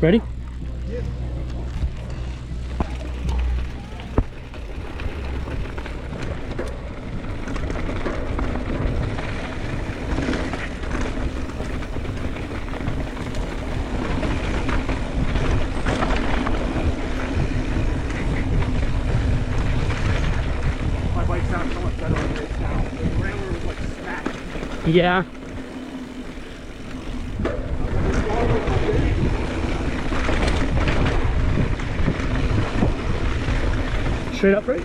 Ready? Yeah. My bike sounds so much better than it is now. The Rambler was like smack. Yeah. Straight up, right?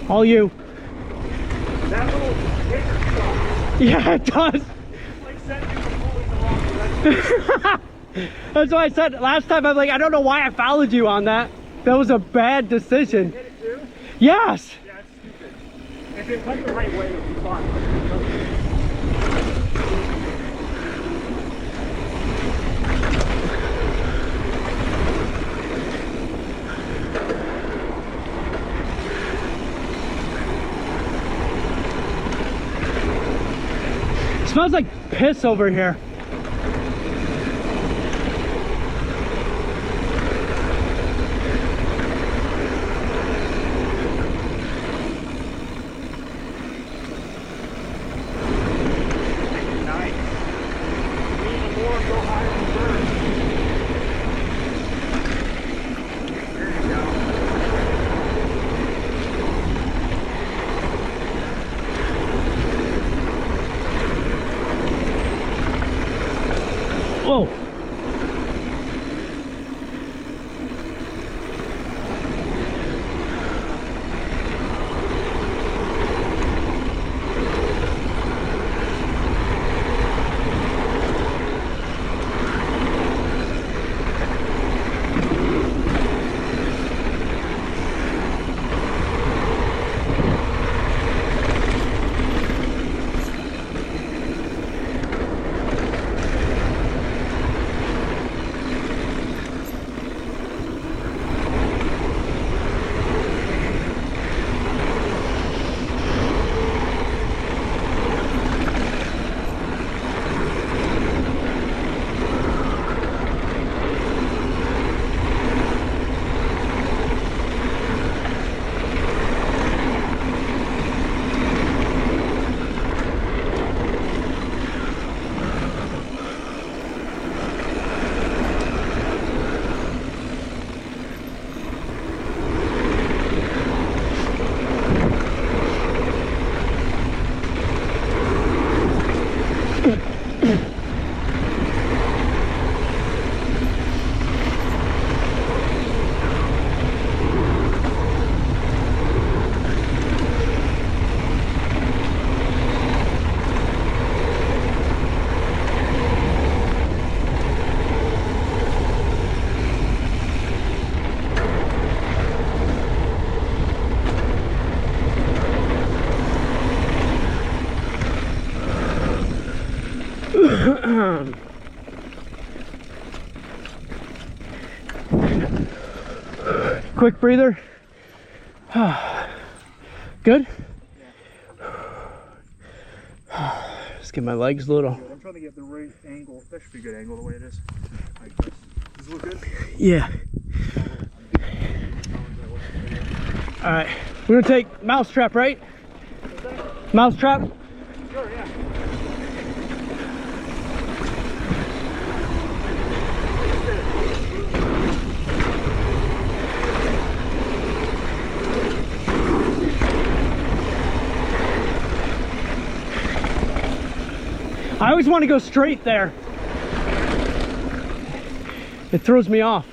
All you. That little kicker stuff. Yeah, it does. It's like sending you completely the wrong direction. That's why I said last time, I'm like, I don't know why I followed you on that. That was a bad decision. Hit it too? Yes. Yeah, it's stupid. If it went the right way, it would be fine. Smells like piss over here. Nice. Lean more and go higher in third. There you go. Whoa. Quick breather. Good? Just get my legs a little. I'm trying to get the right angle. That should be a good angle the way it is. Like this. Does it look good? Yeah. All right. We're gonna take mousetrap, right? Mousetrap? Sure, yeah. I always want to go straight there. It throws me off.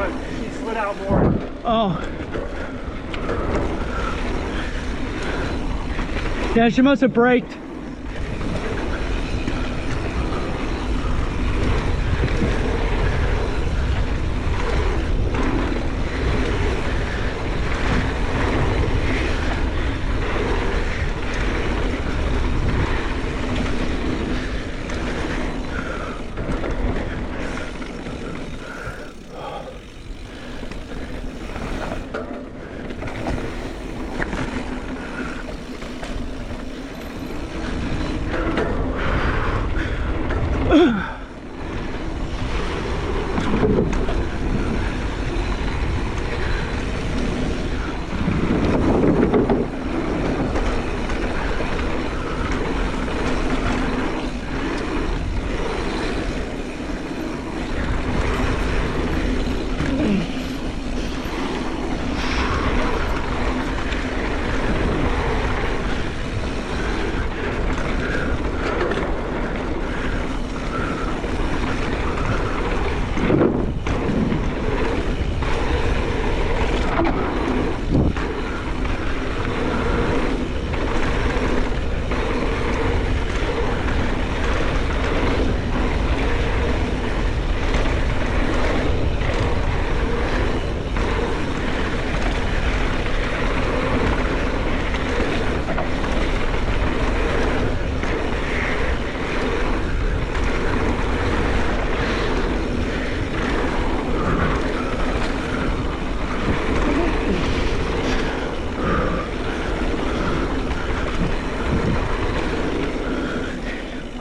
but she slid out more. Oh. Yeah, she must have braked.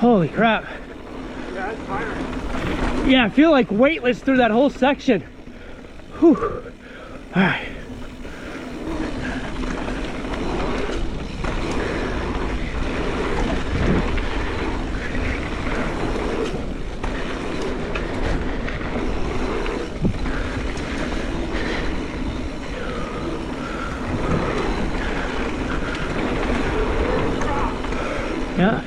Holy crap. Yeah, it's tiring. Yeah, I feel like weightless through that whole section. Whew. All right. Yeah.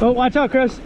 Oh, watch out, Chris.